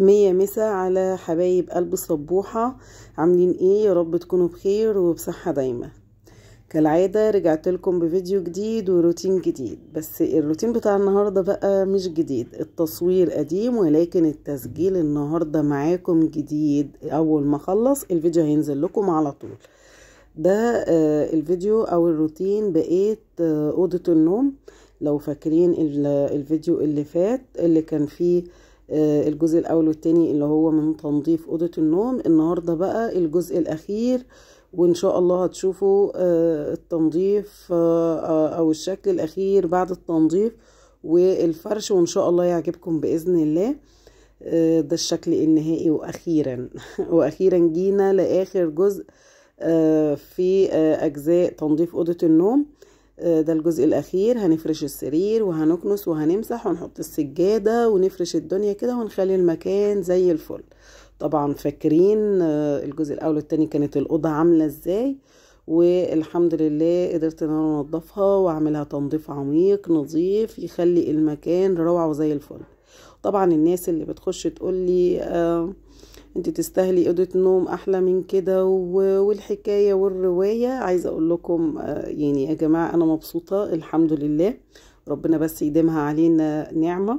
مية مسا على حبايب قلب الصبوحة. عاملين ايه؟ يا رب تكونوا بخير وبصحة دايما. كالعادة رجعت لكم بفيديو جديد وروتين جديد، بس الروتين بتاع النهاردة بقى مش جديد، التصوير قديم ولكن التسجيل النهاردة معاكم جديد. اول ما اخلص الفيديو هينزل لكم على طول. ده الفيديو او الروتين بقيت اوضة النوم. لو فاكرين الفيديو اللي فات اللي كان فيه الجزء الاول والتاني اللي هو من تنظيف اوضة النوم، النهاردة بقى الجزء الاخير، وان شاء الله هتشوفوا التنظيف او الشكل الاخير بعد التنظيف والفرش، وان شاء الله يعجبكم باذن الله. ده الشكل النهائي. واخيرا واخيرا جينا لاخر جزء في اجزاء تنظيف اوضة النوم. ده الجزء الاخير. هنفرش السرير وهنكنس وهنمسح ونحط السجادة ونفرش الدنيا كده ونخلي المكان زي الفل. طبعا فاكرين الجزء الاول والتاني كانت الاوضة عاملة ازاي، والحمد لله قدرت ان انا انضفها واعملها تنظيف عميق نظيف يخلي المكان روعة وزي الفل. طبعا الناس اللي بتخش تقول لي انت تستاهلي اوضه نوم احلى من كده والحكايه والروايه، عايزه اقول لكم يعني يا جماعه انا مبسوطه الحمد لله. ربنا بس يديمها علينا نعمه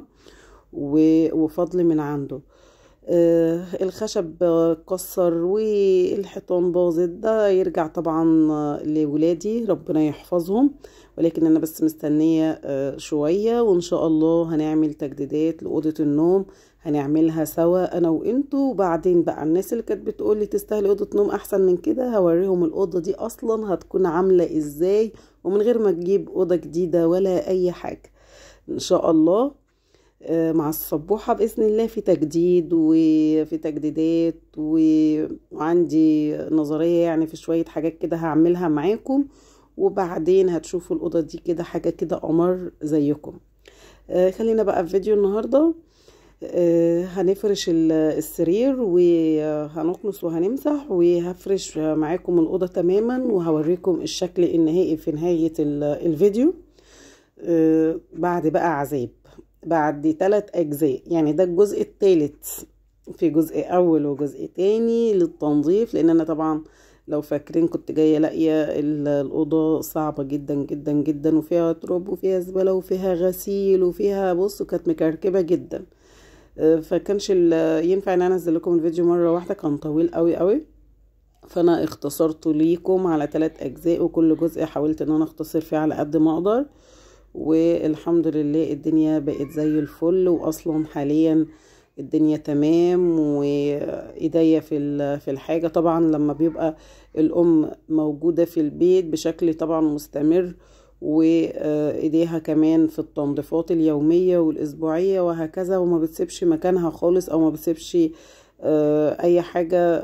وفضل من عنده. الخشب كسر والحيطان باظت، ده يرجع طبعا لولادي ربنا يحفظهم، ولكن انا بس مستنيه شويه وان شاء الله هنعمل تجديدات لاوضه النوم، هنعملها سوا انا وانتوا. وبعدين بقى الناس اللي كانت بتقول لي تستاهلي اوضه نوم احسن من كده، هوريهم الاوضه دي اصلا هتكون عامله ازاي ومن غير ما تجيب اوضه جديده ولا اي حاجه ان شاء الله. مع الصبوحة بإذن الله في تجديد وفي تجديدات وعندي نظرية يعني في شوية حاجات كده هعملها معاكم، وبعدين هتشوفوا الأوضة دي كده حاجة كده قمر زيكم. خلينا بقى في فيديو النهاردة. هنفرش السرير وهنكنس وهنمسح وهفرش معاكم الأوضة تماما وهوريكم الشكل النهائي في نهاية الفيديو. بعد بقى عذاب بعد 3 أجزاء، يعني ده الجزء الثالث، في جزء أول وجزء تاني للتنظيف، لأن أنا طبعا لو فاكرين كنت جاية لاقية الأوضة صعبة جدا جدا جدا، وفيها تراب وفيها زبالة وفيها غسيل وفيها بصوا كانت مكركبة جدا. فكانش ينفع ان انا انزل لكم الفيديو مرة واحدة، كان طويل قوي قوي، فانا اختصرته ليكم على 3 أجزاء، وكل جزء حاولت ان انا اختصر فيه على قد ما اقدر، والحمد لله الدنيا بقت زي الفل. واصلا حاليا الدنيا تمام وايديا في الحاجة. طبعا لما بيبقى الام موجودة في البيت بشكل طبعا مستمر، وايديها كمان في التنظيفات اليومية والاسبوعية وهكذا، وما بتسيبش مكانها خالص او ما بتسيبش اي حاجة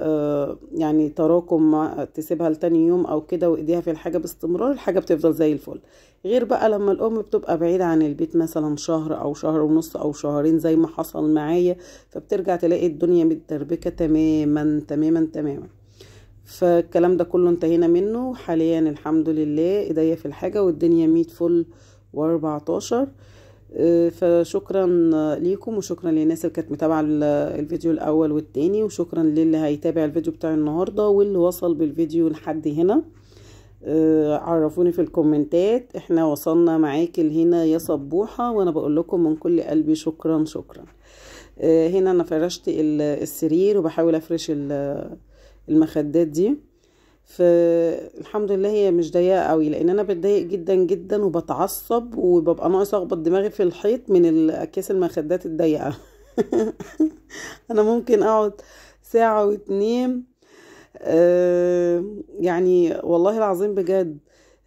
يعني تراكم تسيبها لتاني يوم او كده، وايديها في الحاجة باستمرار، الحاجة بتفضل زي الفل. غير بقى لما الام بتبقى بعيدة عن البيت مثلا شهر او شهر ونص او شهرين زي ما حصل معايا، فبترجع تلاقي الدنيا متدربكة تماما تماما تماما. فالكلام ده كله انتهينا منه حاليا الحمد لله، ايديا في الحاجة والدنيا 100 فل و14. فشكرا ليكم وشكرا للناس اللي كانت متابعه الفيديو الاول والتاني، وشكرا للي هيتابع الفيديو بتاع النهارده واللي وصل بالفيديو لحد هنا. عرفوني في الكومنتات احنا وصلنا معاكي لهنا يا صبوحه، وانا بقول لكم من كل قلبي شكرا شكرا. هنا انا فرشت السرير وبحاول افرش المخدات دي، فالحمد لله هي مش ضيقه قوي، لان انا بتضايق جدا جدا وبتعصب وببقى ناقص اخبط دماغي في الحيط من اكياس المخدات الضيقه. انا ممكن اقعد ساعه واتنين يعني والله العظيم بجد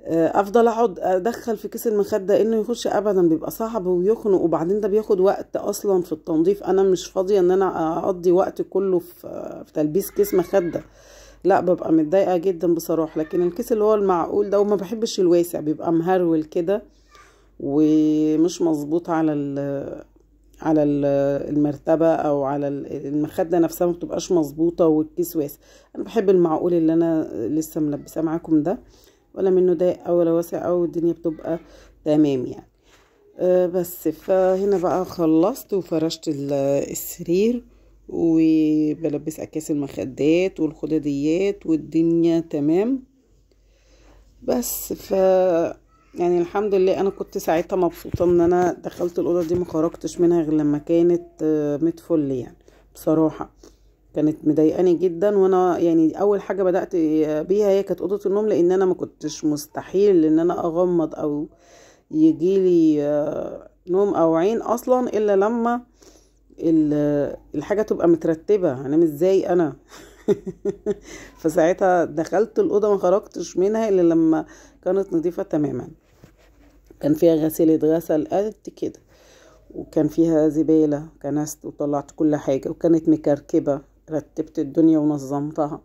افضل اقعد ادخل في كيس المخده انه يخش ابدا، بيبقى صعب ويخنق، وبعدين ده بياخد وقت اصلا في التنظيف، انا مش فاضيه ان انا اقضي وقت كله في تلبيس كيس مخده، لا ببقى متضايقه جدا بصراحه. لكن الكيس اللي هو المعقول ده، وما بحبش الواسع، بيبقى مهرول كده ومش مظبوط على المرتبه او على المخده نفسها، ما بتبقاش مظبوطه والكيس واسع. انا بحب المعقول اللي انا لسه ملبساه معاكم ده، ولا منه ضيق او ولا واسع او الدنيا بتبقى تمام يعني. بس فهنا بقى خلصت وفرشت السرير وبلبس اكياس المخدات والخداديات والدنيا تمام. بس يعني الحمد لله انا كنت ساعتها مبسوطه ان انا دخلت الاوضه دي، ما خرجتش منها غير لما كانت متفل. يعني بصراحه كانت مضايقاني جدا، وانا يعني اول حاجه بدات بيها هي كانت اوضه النوم، لان انا ما كنتش مستحيل ان انا اغمض او يجيلي نوم او عين اصلا الا لما الحاجه تبقى مترتبه. هنام ازاي انا؟ فساعتها دخلت الاوضه ما خرجتش منها الا لما كانت نظيفه تماما. كان فيها غسيل غسل قد كده، وكان فيها زباله كنست وطلعت كل حاجه، وكانت مكركبه، رتبت الدنيا ونظمتها.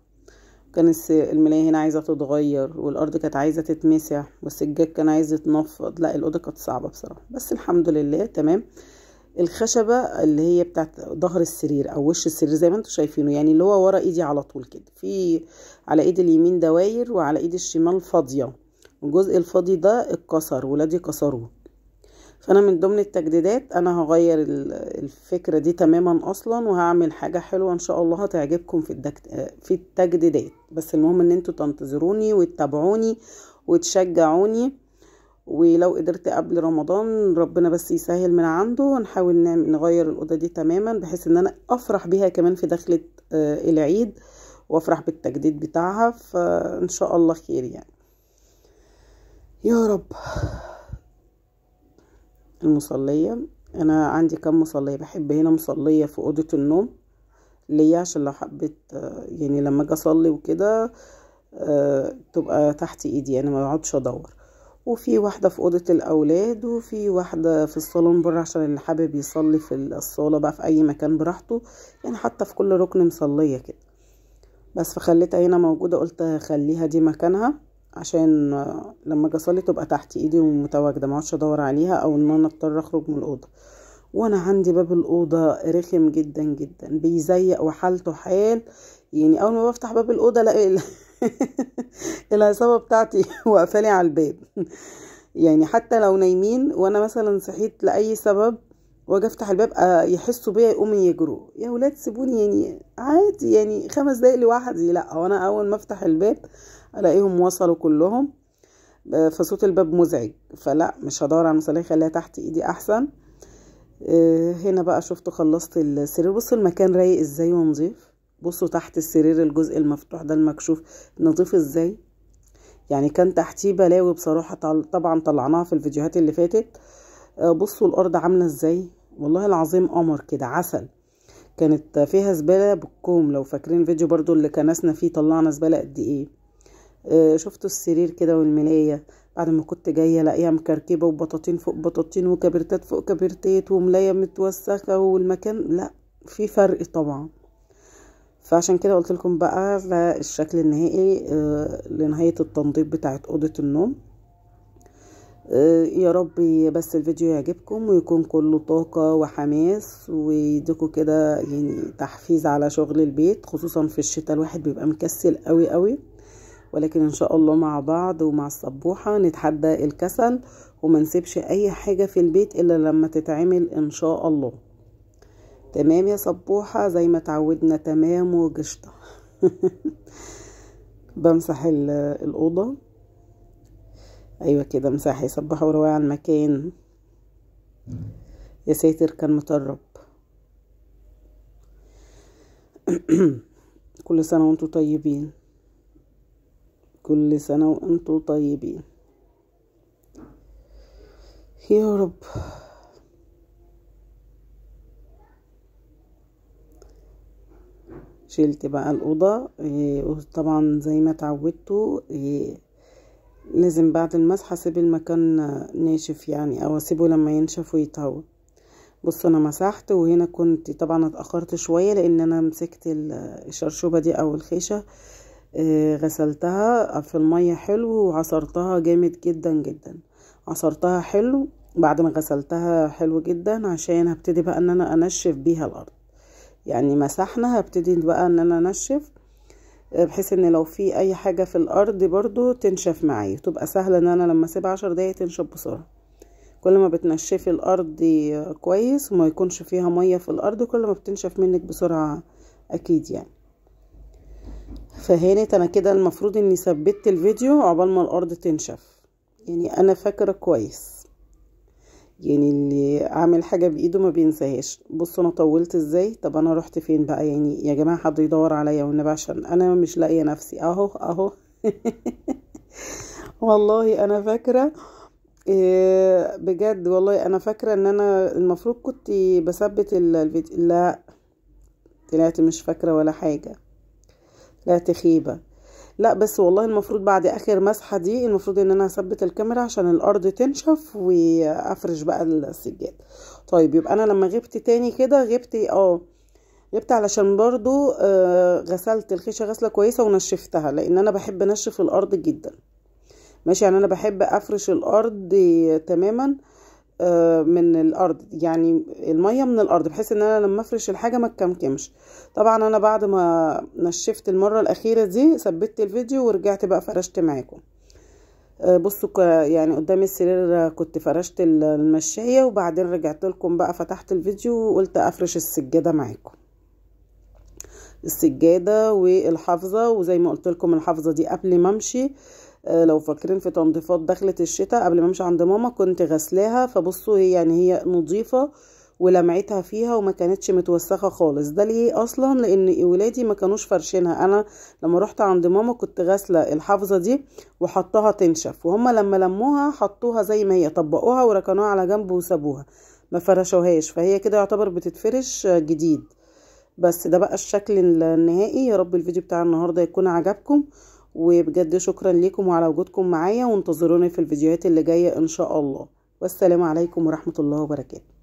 كان الملاية هنا عايزه تتغير، والارض كانت عايزه تتمسح، والسجاد كان عايز يتنفض. لا الاوضه كانت صعبه بصراحه، بس الحمد لله تمام. الخشبه اللي هي بتاعت ظهر السرير او وش السرير زي ما انتم شايفينه، يعني اللي هو ورا ايدي على طول كده، في على ايد اليمين دواير وعلى ايد الشمال فاضيه. الجزء الفاضي ده اتكسر، ولادي كسروه. فانا من ضمن التجديدات انا هغير الفكره دي تماما اصلا، وهعمل حاجه حلوه ان شاء الله هتعجبكم في التجديدات. بس المهم ان انتوا تنتظروني وتتابعوني وتشجعوني، ولو قدرت قبل رمضان ربنا بس يسهل من عنده، ونحاول نغير الأوضة دي تماما، بحيث ان انا افرح بيها كمان في دخلة العيد، وافرح بالتجديد بتاعها. فان شاء الله خير يعني يا رب. المصلية انا عندي كم مصلية، بحب هنا مصلية في أوضة النوم ليا، عشان لو حبيت يعني لما اجي اصلي وكده تبقى تحت ايدي، يعني ما بقعدش ادور. وفي واحدة في أوضة الأولاد، وفي واحدة في الصالون بره، عشان اللي حابب يصلي في الصالة بقى في أي مكان براحته، يعني حتى في كل ركن مصلية كده. بس فخليتها هنا موجودة، قلت خليها دي مكانها عشان لما اجي اصلي تبقى تحت ايدي ومتواجدة، ما اقعدش ادور عليها او ان انا اضطر اخرج من الأوضة. وانا عندي باب الأوضة رخم جدا جدا، بيزيق وحالته حال. يعني اول ما بفتح باب الأوضة الاقي العصابة بتاعتي واقفالي على الباب. يعني حتى لو نايمين وانا مثلا صحيت لاي سبب واجي افتح الباب يحسوا بيا يقوموا يجروا، يا ولاد سيبوني يعني عادي، يعني 5 دقايق لوحدي. لا وانا اول ما افتح الباب الاقيهم وصلوا كلهم، فصوت الباب مزعج. فلا مش هدور على المصلية، خليها تحت ايدي احسن. هنا بقى شفت خلصت السرير. بصوا المكان رايق ازاي ونظيف. بصوا تحت السرير الجزء المفتوح ده المكشوف نظيف ازاي، يعني كان تحتيه بلاوي بصراحة. طبعا طلعناها في الفيديوهات اللي فاتت. بصوا الارض عاملة ازاي، والله العظيم قمر كده عسل. كانت فيها زبالة بالكوم، لو فاكرين الفيديو برضو اللي كنسنا فيه طلعنا زبالة قد ايه. شفتوا السرير كده والملاية بعد ما كنت جاية الاقيها مكركبة، وبطاطين فوق بطاطين وكبرتات فوق كبرتات وملاية متوسخة، والمكان لا في فرق طبعا. فعشان كده قلت لكم بقى ده الشكل النهائي لنهاية التنظيف بتاعت أوضة النوم. يا رب بس الفيديو يعجبكم ويكون كله طاقة وحماس، ويديكوا كده يعني تحفيز على شغل البيت، خصوصا في الشتاء الواحد بيبقى مكسل قوي قوي. ولكن ان شاء الله مع بعض ومع الصبوحة نتحدى الكسل، وما نسيبش اي حاجة في البيت الا لما تتعمل ان شاء الله. تمام يا صبوحة زي ما تعودنا، تمام وقشطة. بمسح الأوضة. ايوه كده مساحة يصبحوا وروي على المكان. يا ساتر كان مطرب. كل سنة وانتوا طيبين، كل سنة وانتوا طيبين يا رب. شلت بقى الأوضة. طبعا زي ما تعودتوا لازم بعد المسح اسيب المكان ناشف، يعني او اسيبه لما ينشف ويتهوى. بصوا انا مسحت، وهنا كنت طبعا اتأخرت شوية لان انا مسكت الشرشوبة دي او الخيشة، غسلتها في المية حلو وعصرتها جامد جدا جدا. عصرتها حلو بعد ما غسلتها حلو جدا، عشان هبتدي بقى ان انا انشف بيها الارض. يعني مسحنا هبتدي بقى ان انا انشف، بحيث ان لو في اي حاجة في الارض برضو تنشف معايا، تبقى سهلة ان انا لما اسيبها 10 دقايق تنشف بسرعة. كل ما بتنشفي الارض كويس وما يكونش فيها مية في الارض كل ما بتنشف منك بسرعة اكيد يعني. فهانت انا كده المفروض اني ثبت الفيديو عقبال ما الارض تنشف، يعني انا فاكرة كويس، يعني اللي عامل حاجة بايده ما بينساهاش. بصوا انا طولت ازاي. طب انا رحت فين بقى يعني يا جماعة؟ حد يدور عليا والنبي عشان انا مش لاقية نفسي. اهو اهو. والله انا فاكرة بجد والله انا فاكرة ان انا المفروض كنت بثبت الفيديو. لا، طلعت مش فاكرة ولا حاجة، طلعت خيبة. لا بس والله المفروض بعد اخر مسحة دي المفروض ان انا اثبت الكاميرا عشان الارض تنشف وافرش بقى السجاد. طيب يبقى انا لما غبت تاني كده غبت علشان برضو غسلت الخيشة غسلة كويسة ونشفتها، لان انا بحب انشف الارض جدا. ماشي، يعني انا بحب افرش الارض تماما من الارض، يعني المية من الارض، بحيث ان انا لما افرش الحاجة ما تكمكمش. طبعا انا بعد ما نشفت المرة الاخيرة دي ثبت الفيديو ورجعت بقى فرشت معاكم. بصوا يعني قدام السرير كنت فرشت المشاية، وبعدين رجعت لكم بقى فتحت الفيديو وقلت افرش السجادة معاكم، السجادة والحافظة. وزي ما قلت لكم الحافظة دي قبل ما امشي، لو فاكرين في تنظيفات دخلت الشتاء قبل ما امشي عند ماما كنت غسلاها، فبصوا هي نظيفة ولمعتها فيها وما كانتش متوسخة خالص. ده ليه اصلا؟ لان ولادي ما كانوش فرشينها. انا لما رحت عند ماما كنت غاسله الحافظة دي وحطها تنشف، وهم لما لموها حطوها زي ما هي، طبقوها وركنوها على جنب وسابوها ما فرشوهاش، فهي كده يعتبر بتتفرش جديد. بس ده بقى الشكل النهائي. يا رب الفيديو بتاع النهاردة يكون عجبكم، وبجد شكرا لكم وعلى وجودكم معايا، وانتظروني في الفيديوهات اللي جاية ان شاء الله. والسلام عليكم ورحمة الله وبركاته.